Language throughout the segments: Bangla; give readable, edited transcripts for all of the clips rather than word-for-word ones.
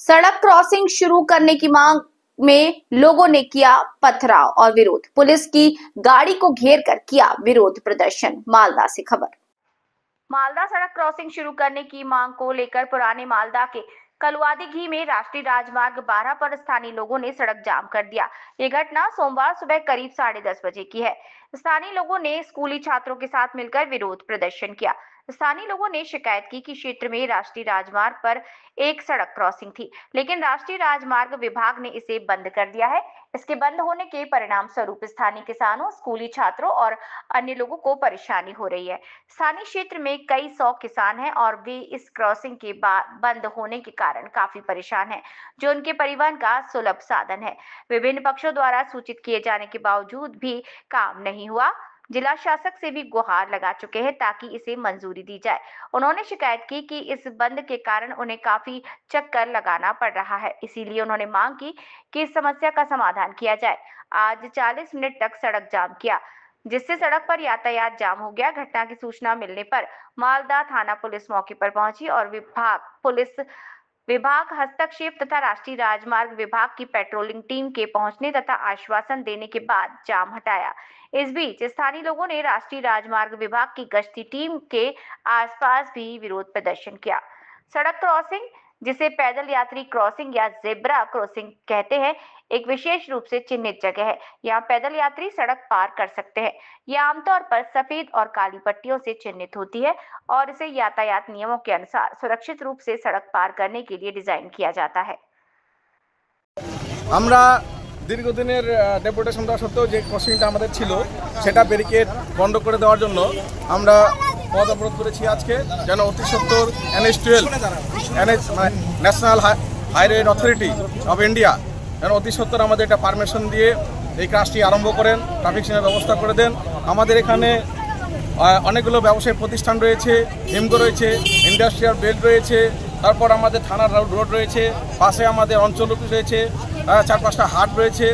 सड़क क्रॉसिंग शुरू करने की मांग में लोगों ने किया पथराव और विरोध। पुलिस की गाड़ी को घेर कर किया विरोध प्रदर्शन। मालदा से खबर। मालदा सड़क क्रॉसिंग शुरू करने की मांग को लेकर पुराने मालदा के कलुआदीघी में राष्ट्रीय राजमार्ग 12 पर स्थानीय लोगों ने सड़क जाम कर दिया। ये घटना सोमवार सुबह करीब 10:30 बजे की है। स्थानीय लोगों ने स्कूली छात्रों के साथ मिलकर विरोध प्रदर्शन किया। स्थानीय लोगों ने शिकायत की कि क्षेत्र में राष्ट्रीय राजमार्ग पर एक सड़क क्रॉसिंग थी, लेकिन राष्ट्रीय राजमार्ग विभाग ने इसे बंद कर दिया है। इसके बंद होने के परिणाम स्वरूप स्थानीय किसानों, स्कूली छात्रों और अन्य लोगों को परेशानी हो रही है। स्थानीय क्षेत्र में कई 100 किसान हैं और वे इस क्रॉसिंग के बंद होने के कारण काफी परेशान हैं, जो उनके परिवहन का सुलभ साधन है। विभिन्न पक्षों द्वारा सूचित किए जाने के बावजूद भी काम नहीं हुआ। जिला शासक से भी गुहार लगा चुके हैं ताकि इसे मंजूरी दी जाए। उन्होंने शिकायत की कि इस बंद के कारण उन्हें काफी चक्कर लगाना पड़ रहा है, इसीलिए उन्होंने मांग की कि इस समस्या का समाधान किया जाए। आज 40 मिनट तक सड़क जाम किया, जिससे सड़क पर यातायात जाम हो गया। घटना की सूचना मिलने पर मालदा थाना पुलिस मौके पर पहुंची और विभाग हस्तक्षेप तथा राष्ट्रीय राजमार्ग विभाग की पेट्रोलिंग टीम के पहुंचने तथा आश्वासन देने के बाद जाम हटाया। इस बीच स्थानीय लोगों ने राष्ट्रीय राजमार्ग विभाग की गश्ती टीम के आसपास भी विरोध प्रदर्शन किया। सड़क क्रॉसिंग, जिसे पैदल यात्री क्रॉसिंग या जेब्रा क्रॉसिंग कहते हैं, एक विशेष रूप से चिन्हित जगह है। यहाँ पैदल यात्री सड़क पार कर सकते हैं। यह आमतौर पर सफेद और काली पट्टियों से चिन्हित होती है और इसे यातायात नियमों के अनुसार सुरक्षित रूप से सड़क पार करने के लिए डिजाइन किया जाता है। আমরা দীর্ঘদিনের ডেপুটেশনটা সত্ত্বেও যে ক্রসিংটা আমাদের ছিল সেটা ব্যারিকেড বন্ধ করে দেওয়ার জন্য আমরা পথ অবরোধ করেছি আজকে, যেন অতি সত্বর NH12 national highway authority of India যেন অতি সত্বর আমাদের এটা পারমিশন দিয়ে এই কাজটি আরম্ভ করেন, ট্রাফিক সিগন্যাল ব্যবস্থা করে দেন। আমাদের এখানে অনেকগুলো ব্যবসায়িক প্রতিষ্ঠান রয়েছে, হিমগো রয়েছে, ইন্ডাস্ট্রিয়াল বেল্ট রয়েছে, তারপর আমাদের থানার রোড রয়েছে, পাশে আমাদের অঞ্চল অফিস রয়েছে, 4-5টা হাট রয়েছে।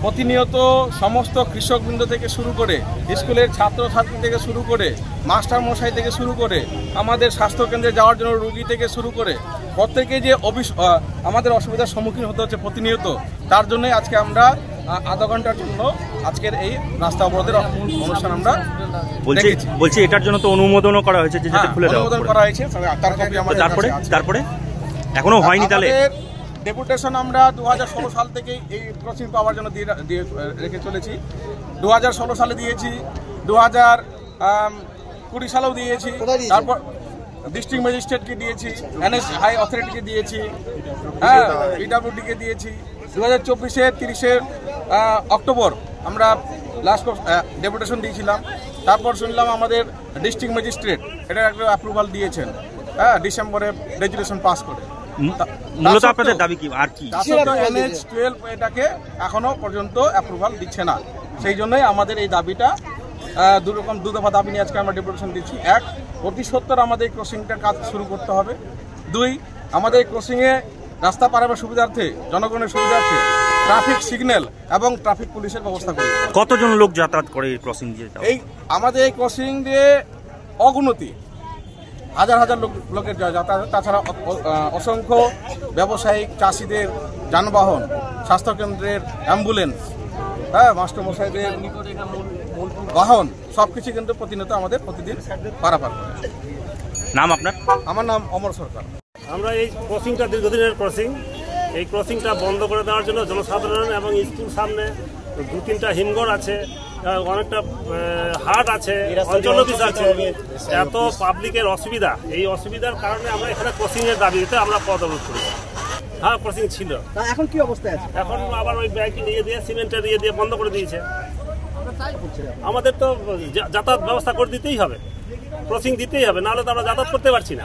প্রতিনিয়ত সমস্ত কৃষকবৃন্দ থেকে শুরু করে স্কুলের ছাত্রছাত্রী থেকে শুরু করে মাস্টার মশাই থেকে শুরু করে আমাদের স্বাস্থ্যকেন্দ্রে যাওয়ার জন্য রোগী থেকে শুরু করে প্রত্যেকে যে আমাদের অসুবিধার সম্মুখীন হতে হচ্ছে প্রতিনিয়ত, তার জন্যই আজকে আমরা আধা ঘন্টার জন্য আজকের এই রাস্তা অবরোধের অনুষ্ঠান আমরা বলছি। এটার জন্য তো অনুমোদনও করা হয়েছে, যাতে খুলে দেওয়া অনুমোদন করা হয়েছে, তার কপি আমাদের তারপরে এখনো হয়নি। তাহলে ডেপুটেশন আমরা 2016 সাল থেকে এই ক্রসিং পাওয়ার জন্য দিয়ে রেখে চলেছি। 2016 সালে দিয়েছি, 2020 সালেও দিয়েছি, তারপর ডিস্ট্রিক্ট ম্যাজিস্ট্রেটকে দিয়েছি, NH হাই অথরিটিকে দিয়েছি, PWD-কে দিয়েছি। 2024-এর 30 অক্টোবর আমরা লাস্ট ডেপুটেশন দিয়েছিলাম। তারপর শুনলাম আমাদের ডিস্ট্রিক্ট ম্যাজিস্ট্রেট এটার একটা অ্যাপ্রুভাল দিয়েছেন ডিসেম্বরে রেজুলেশন পাস করে। মূলত আপনাদের দাবি কি আর কি? NH12 এটাকে এখনো পর্যন্ত অ্যাপ্রুভাল দিচ্ছে না। সেই জন্যই আমাদের এই দাবিটা দু দফা দাবি নিয়ে আজকে আমরা ডেপুটেশন দিচ্ছি। 1, অতি সত্বর আমাদের এই ক্রসিংটার কাজ শুরু করতে হবে। 2, আমাদের এই ক্রসিংয়ে রাস্তা পারাবার সুবিধার্থে, জনগণের সুবিধার্থে ট্রাফিক সিগন্যাল এবং ট্রাফিক পুলিশের ব্যবস্থা করি। কতজন লোক যাতায়াত করে এই ক্রসিং দিয়ে? এই আমাদের এই ক্রসিং দিয়ে অগুণতি হাজার হাজার লোকের যাতায়াত। তাছাড়া অসংখ্য ব্যবসায়িক, চাষিদের যানবাহন, স্বাস্থ্যকেন্দ্রের অ্যাম্বুলেন্স, মাস্টারমশাইদের বাহন, সবকিছু কিন্তু প্রতিনিয়ত আমাদের প্রতিদিন পারাপার করে। নাম আপনার? আমার নাম অমর সরকার। আমরা এই ক্রসিংটা দীর্ঘদিনের ক্রসিং, এই ক্রসিংটা বন্ধ করে দেওয়ার জন্য জনসাধারণ এবং স্কুল সামনে 2-3টা হিমঘর আছে, অনেকটা হাট আছে, অঞ্চল অফিস আছে, এত পাবলিকের অসুবিধা। এই অসুবিধার কারণে আমরা এখানে ক্রসিংয়ের দাবিতে আমরা পথ অবরোধ করি। হ্যাঁ, ক্রসিং ছিল, এখন কি অবস্থায় আছে? এখন আবার ওই ব্যাগ নিয়ে দিয়ে সিমেন্টের দিয়ে বন্ধ করে দিয়েছে। আমাদের তো যাতায়াত ব্যবস্থা করে দিতেই হবে, ক্রসিং দিতেই হবে, নাহলে তো আমরা যাতায়াত করতে পারছি না।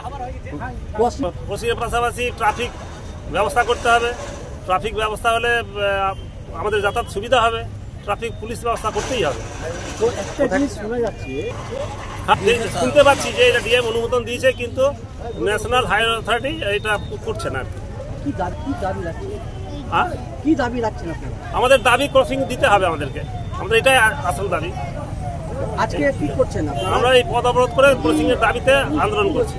ক্রসিংয়ের পাশাপাশি ট্রাফিক ব্যবস্থা করতে হবে। ট্রাফিক ব্যবস্থা হলে আমাদের যাতায়াত সুবিধা হবে। ট্রাফিক পুলিশ ব্যবস্থা করতেই হবে। শুনতে পাচ্ছি যে এটা ডিএম অনুমোদন দিয়েছে, কিন্তু ন্যাশনাল হাইওয়ে অথরিটি এটা করছে না। কি দাবি রাখছেন আপনারা? আমাদের দাবি ক্রসিং দিতে হবে আমাদেরকে, আমাদের এটাই আসল দাবি। আজকে কি করছেন? আমরা এই পথ অবরোধ করে ক্রসিং এর দাবিতে আন্দোলন করছি।